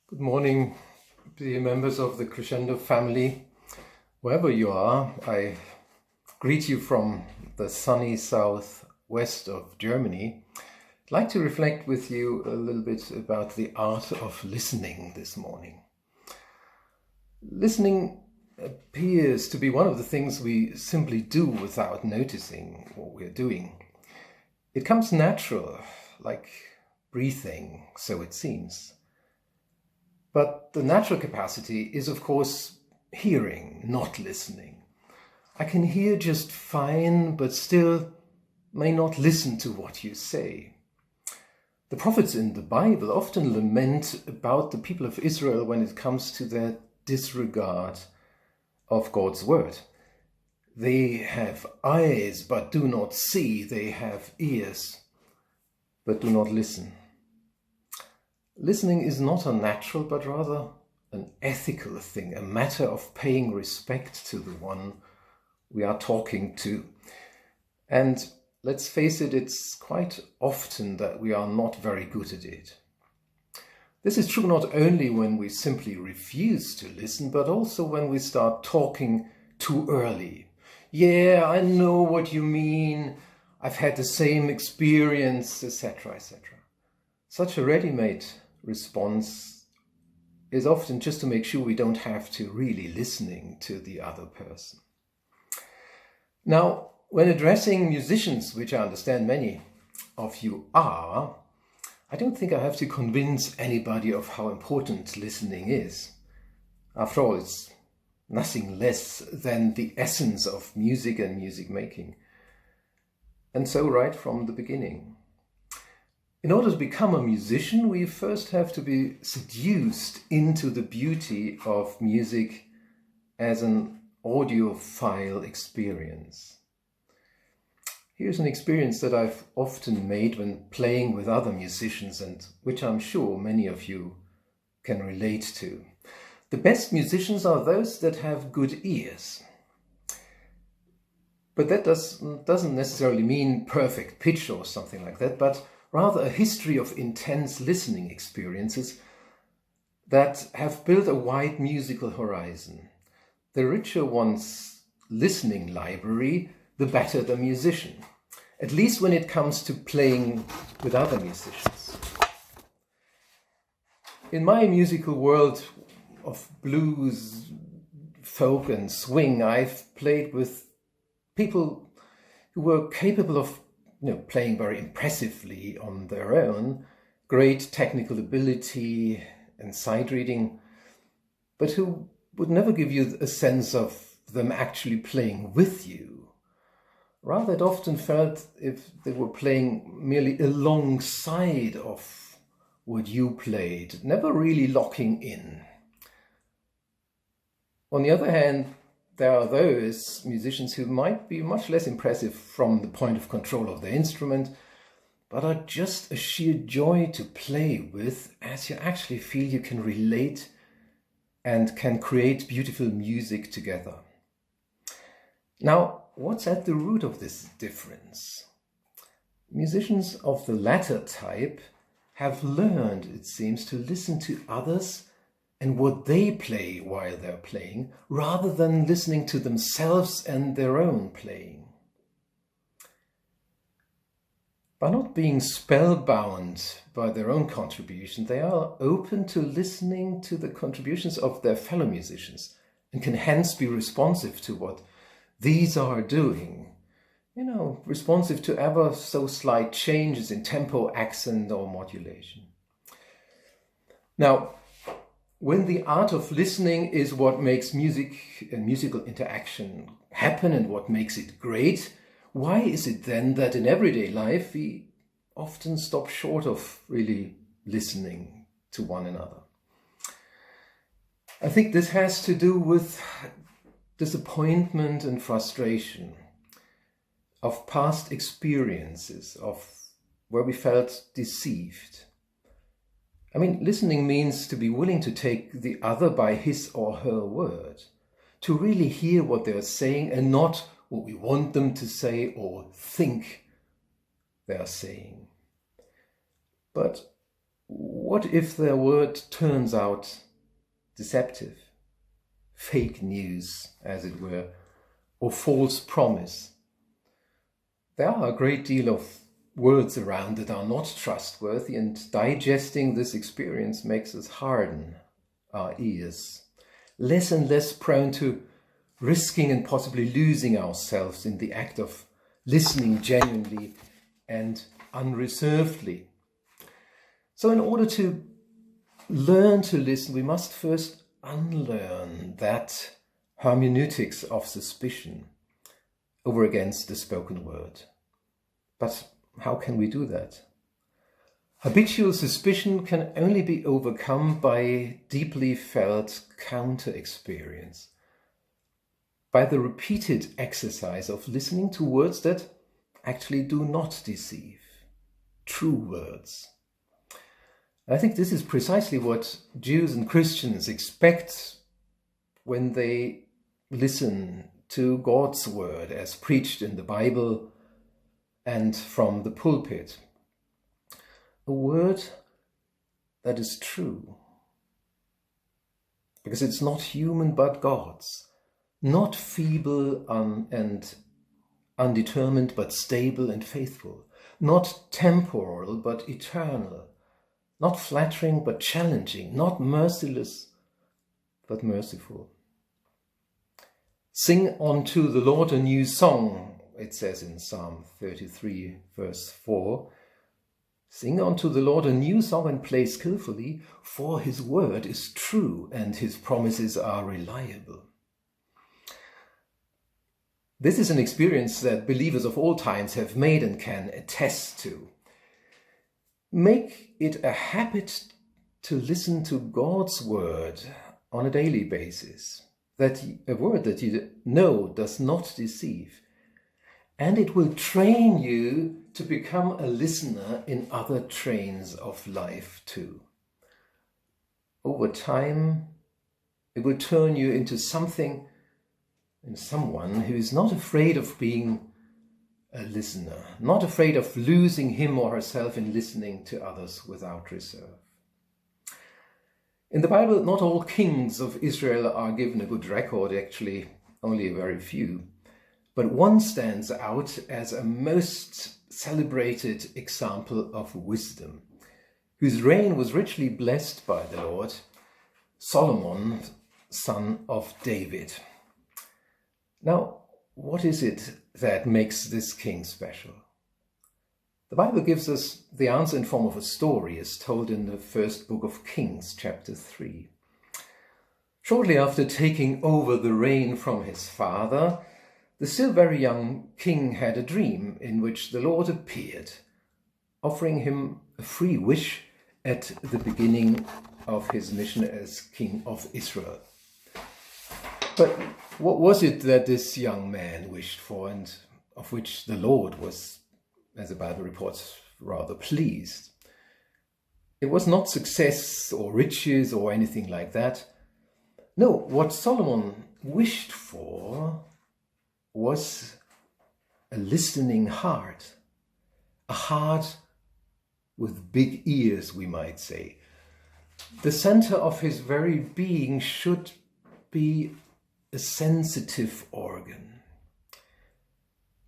Good morning, dear members of the Crescendo family. Wherever you are, I greet you from the sunny southwest of Germany. I'd like to reflect with you a little bit about the art of listening this morning. Listening appears to be one of the things we simply do without noticing what we're doing. It comes natural, like breathing, so it seems. But the natural capacity is, of course, hearing, not listening. I can hear just fine, but still may not listen to what you say. The prophets in the Bible often lament about the people of Israel when it comes to their disregard of God's word. They have eyes, but do not see. They have ears, but do not listen. Listening is not a natural, but rather an ethical thing, a matter of paying respect to the one we are talking to. And let's face it, it's quite often that we are not very good at it. This is true not only when we simply refuse to listen, but also when we start talking too early. Yeah, I know what you mean. I've had the same experience, etc., etc. Such a ready-made response is often just to make sure we don't have to really listening to the other person. Now, when addressing musicians, which I understand many of you are, I don't think I have to convince anybody of how important listening is. After all, it's nothing less than the essence of music and music making. And so right from the beginning. In order to become a musician, we first have to be seduced into the beauty of music as an audiophile experience. Here's an experience that I've often made when playing with other musicians and which I'm sure many of you can relate to. The best musicians are those that have good ears. But that doesn't necessarily mean perfect pitch or something like that, but rather a history of intense listening experiences that have built a wide musical horizon. The richer one's listening library, the better the musician, at least when it comes to playing with other musicians. In my musical world of blues, folk and swing, I've played with people who were capable of playing very impressively on their own, great technical ability and sight reading, but who would never give you a sense of them actually playing with you. Rather, it often felt if they were playing merely alongside of what you played, never really locking in. On the other hand, there are those musicians who might be much less impressive from the point of control of the instrument, but are just a sheer joy to play with, as you actually feel you can relate and can create beautiful music together. Now, what's at the root of this difference? Musicians of the latter type have learned, it seems, to listen to others and what they play while they're playing, rather than listening to themselves and their own playing. By not being spellbound by their own contribution, they are open to listening to the contributions of their fellow musicians and can hence be responsive to what these are doing. Responsive to ever so slight changes in tempo, accent, or modulation. Now, when the art of listening is what makes music and musical interaction happen and what makes it great, why is it then that in everyday life we often stop short of really listening to one another? I think this has to do with disappointment and frustration of past experiences, of where we felt deceived. Listening means to be willing to take the other by his or her word, to really hear what they're saying and not what we want them to say or think they're saying. But what if their word turns out deceptive, fake news, as it were, or false promise? There are a great deal of words around that are not trustworthy, and digesting this experience makes us harden our ears, less and less prone to risking and possibly losing ourselves in the act of listening genuinely and unreservedly. So in order to learn to listen, we must first unlearn that hermeneutics of suspicion over against the spoken word. But how can we do that? Habitual suspicion can only be overcome by deeply felt counter-experience, by the repeated exercise of listening to words that actually do not deceive, true words. I think this is precisely what Jews and Christians expect when they listen to God's word as preached in the Bible and from the pulpit. A word that is true, because it's not human but God's, not feeble and undetermined but stable and faithful, not temporal but eternal, not flattering but challenging, not merciless but merciful. Sing unto the Lord a new song, it says in Psalm 33, verse 4. Sing unto the Lord a new song and play skillfully, for his word is true and his promises are reliable. This is an experience that believers of all times have made and can attest to. Make it a habit to listen to God's word on a daily basis, that a word that you know does not deceive, and it will train you to become a listener in other trains of life too. Over time, it will turn you into someone who is not afraid of being a listener, not afraid of losing him or herself in listening to others without reserve. In the Bible, not all kings of Israel are given a good record, actually only a very few. But one stands out as a most celebrated example of wisdom, whose reign was richly blessed by the Lord, Solomon, son of David. Now, what is it that makes this king special? The Bible gives us the answer in form of a story, as told in the first book of Kings, chapter 3. Shortly after taking over the reign from his father, the still very young king had a dream in which the Lord appeared, offering him a free wish at the beginning of his mission as king of Israel. But what was it that this young man wished for, and of which the Lord was, as the Bible reports, rather pleased? It was not success or riches or anything like that. No, what Solomon wished for was a listening heart, a heart with big ears, we might say. The center of his very being should be a sensitive organ.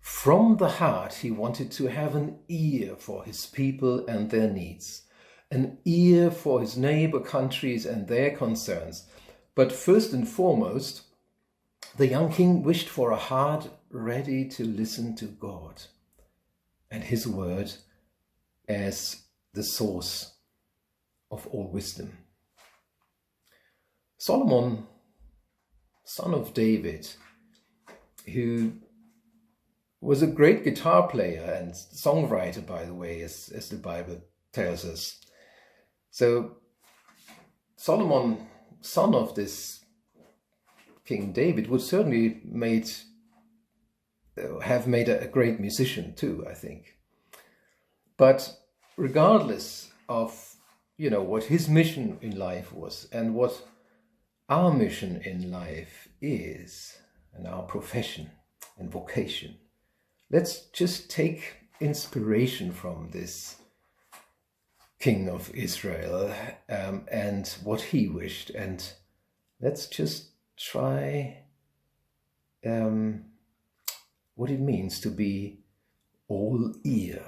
From the heart, he wanted to have an ear for his people and their needs, an ear for his neighbor countries and their concerns. But first and foremost, the young king wished for a heart ready to listen to God and his word as the source of all wisdom. Solomon, son of David, who was a great guitar player and songwriter, by the way, as the Bible tells us. So Solomon, son of this King David, would certainly have made a great musician too, I think. But regardless of, what his mission in life was and what our mission in life is, and our profession and vocation, let's just take inspiration from this king of Israel, and what he wished. And let's just try what it means to be all ear.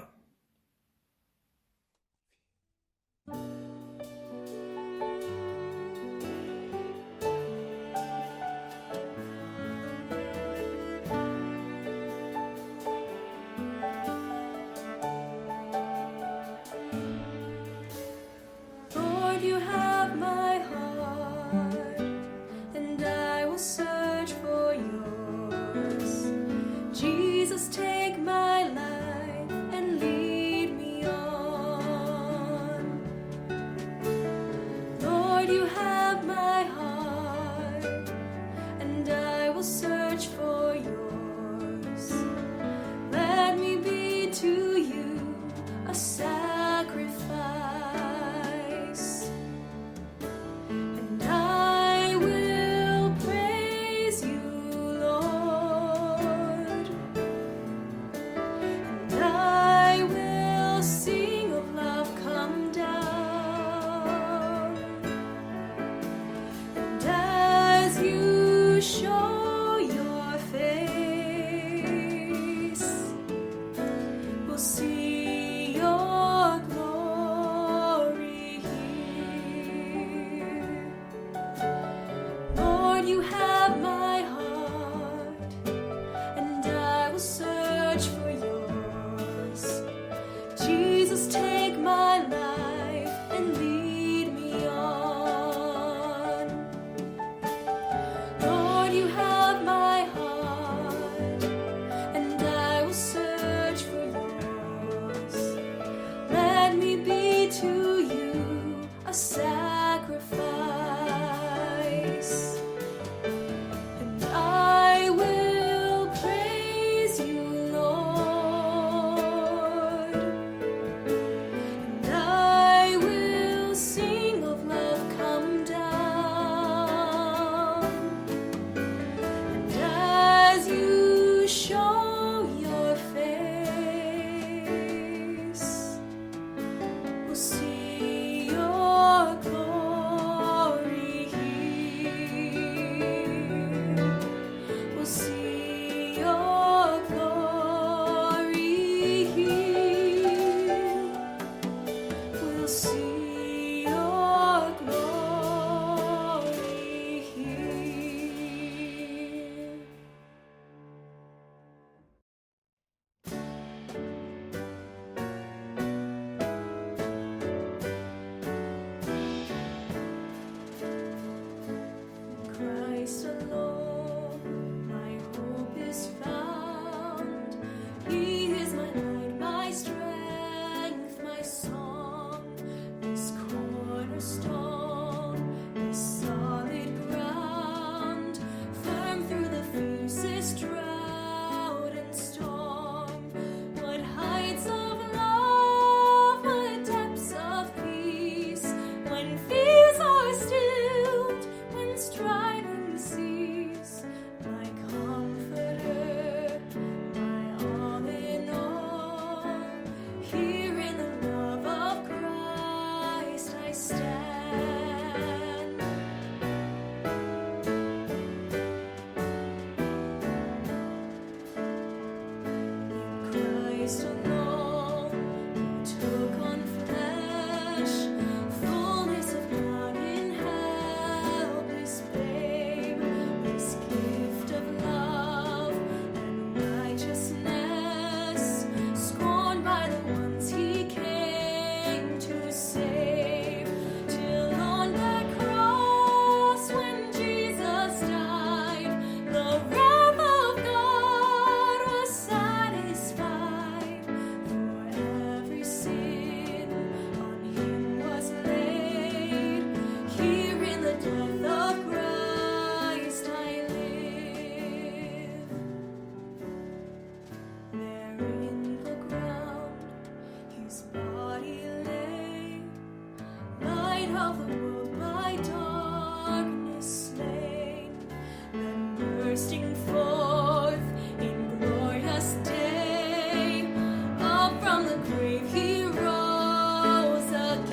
From the grave he rose again.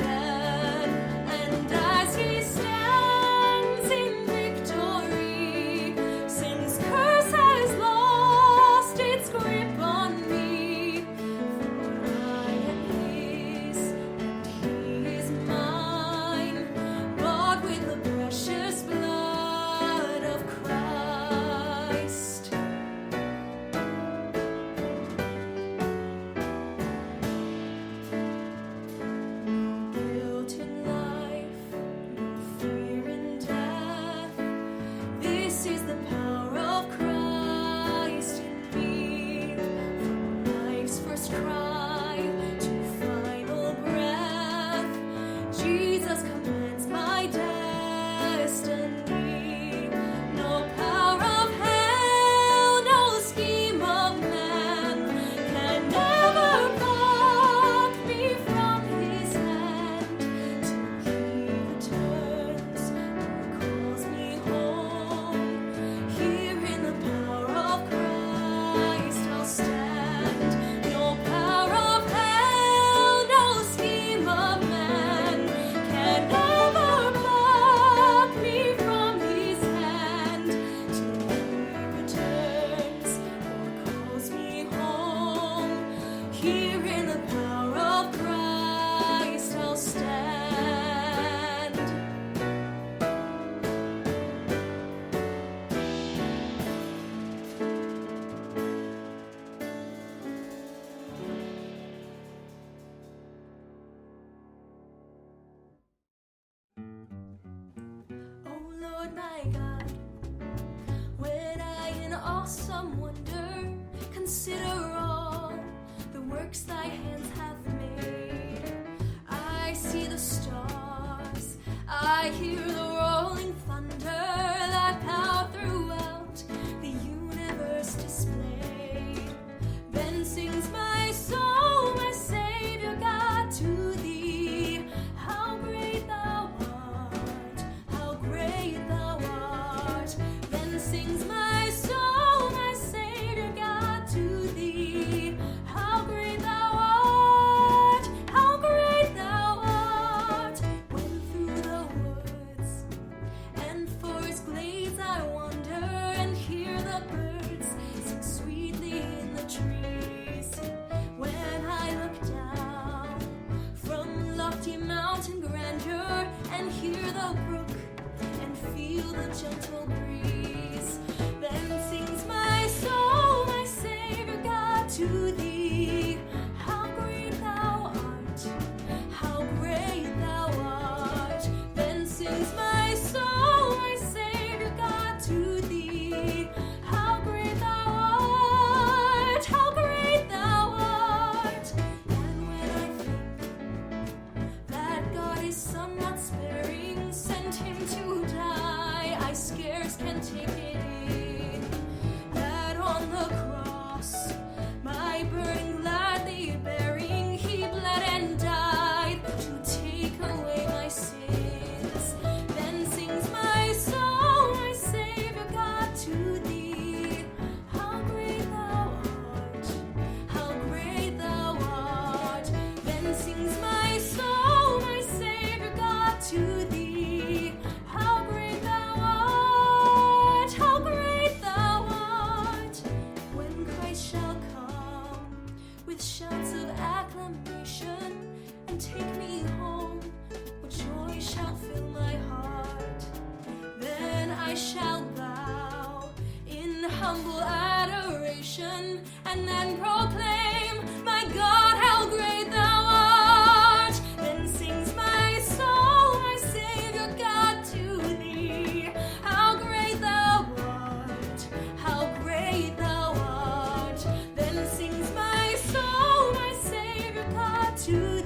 Lord my God. When I in awesome wonder consider all the works thy hands have made, I see the stars, I hear the rolling thunder that power throughout the universe displayed. Then sings my soul, my Savior God, to thee. How great thou art, how great thou art. Then sings my soul, my Savior God, to thee. How great thou art, how great thou art. When through the woods and forest glades I wander and hear the birds sing sweetly in the trees. When I look down from lofty mountain grandeur and hear the brook and feel the gentle breeze, then sings my soul, my Savior God, to thee. How great thou art, how great thou art. Then sings my soul, my Savior God, to thee. How great thou art, how great thou art. And when I think that God his Son not sparing sent him to die, I scarce can take it in, that on the cross, my burden gladly bearing, he bled and died to take away my sins. Then sings my soul, my Savior God, to thee. How great thou art, how great thou art. Then sings my soul, my Savior God, to thee. How great thou art, how great thou art. When Christ shall come with shouts of acclamation and take me home, what joy shall fill my heart. Then I shall bow in humble adoration and then proclaim, my God, how great thou art. Then sings my soul, my Savior God, to thee. How great thou art, how great thou art. Then sings my soul, my Savior God, to